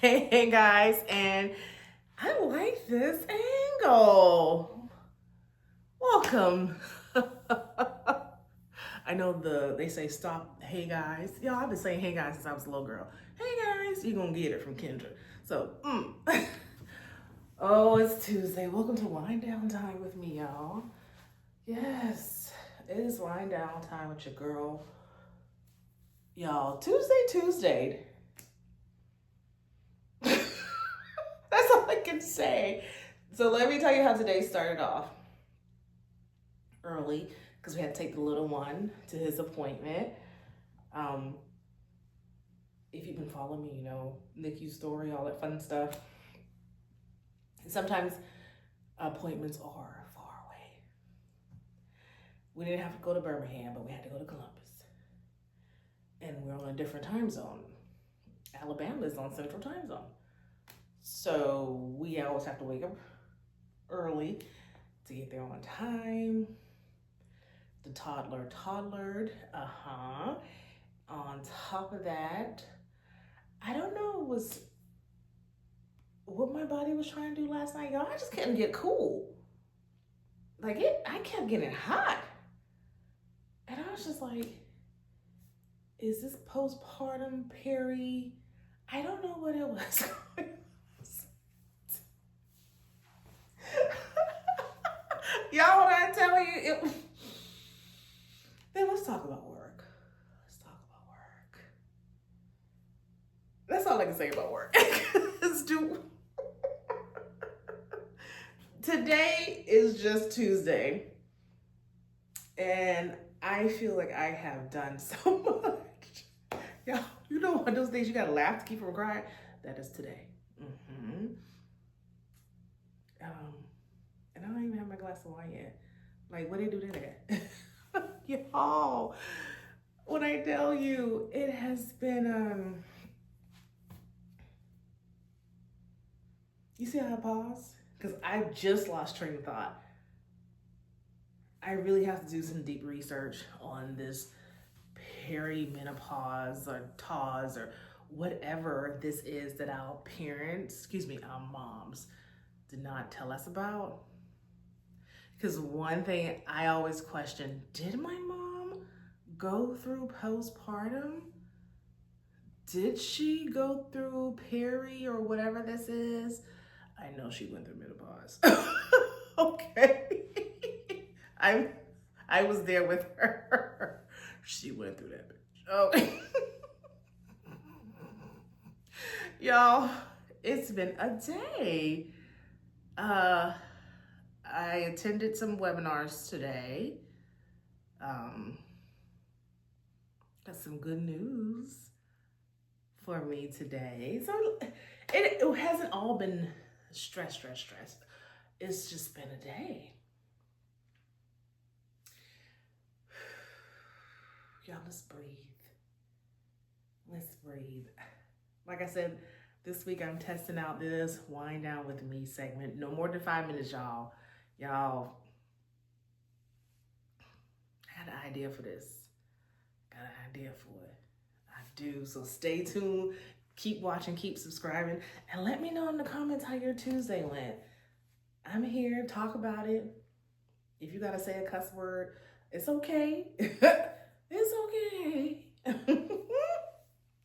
Hey guys, and I like this angle. Welcome. I know they say stop. Hey guys, I've been saying hey guys since I was a little girl. Hey guys, you're gonna get it from Kendra. So, oh, it's Tuesday. Welcome to wind down time with me, y'all. Yes, it is wind down time with your girl, y'all. Tuesday. That's all I can say. So let me tell you how today started off. Early, because we had to take the little one to his appointment. Um, if you've been following me, you know, NICU story, all that fun stuff. And sometimes appointments are far away. We didn't have to go to Birmingham, but we had to go to Columbus. And we're on a different time zone. Alabama is on Central Time Zone. So we always have to wake up early to get there on time. The toddlered. On top of that, I don't know what my body was trying to do last night, y'all. I just couldn't get cool. I kept getting hot. And I was just like, is this postpartum peri? I don't know what it was. Y'all, when I tell you, then let's talk about work. That's all I can say about work. Today is just Tuesday, and I feel like I have done so much. Y'all, you know one of those days you gotta laugh to keep from crying? That is today. And I don't even have my glass of wine yet. Like, what do you do today? Y'all, when I tell you, it has been, you see how I pause? Because I just lost train of thought. I really have to do some deep research on this perimenopause or TAWS or whatever this is that our moms did not tell us about. Because one thing I always question, did my mom go through postpartum? Did she go through peri or whatever this is? I know she went through menopause. Okay. I was there with her. She went through that bitch. Okay. Y'all, it's been a day. I attended some webinars today. Got some good news for me today. So it hasn't all been stress. It's just been a day. Y'all, let's breathe. Like I said, this week I'm testing out this wind down with me segment. No more than 5 minutes, y'all. Y'all, I had an idea for this. Got an idea for it. I do. So stay tuned. Keep watching, keep subscribing, and let me know in the comments how your Tuesday went. I'm here, talk about it. If you gotta say a cuss word, it's okay. It's okay.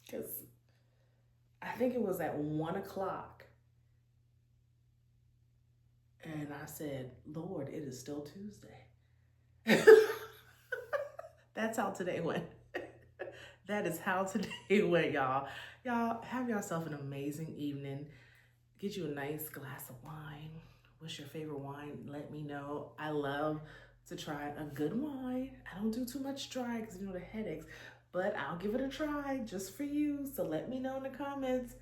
Because I think it was at 1 o'clock. And I said, Lord, it is still Tuesday. That's how today went. That is how today went, y'all. Y'all, have yourself an amazing evening. Get you a nice glass of wine. What's your favorite wine? Let me know. I love to try a good wine. I don't do too much dry because you know the headaches, but I'll give it a try just for you. So let me know in the comments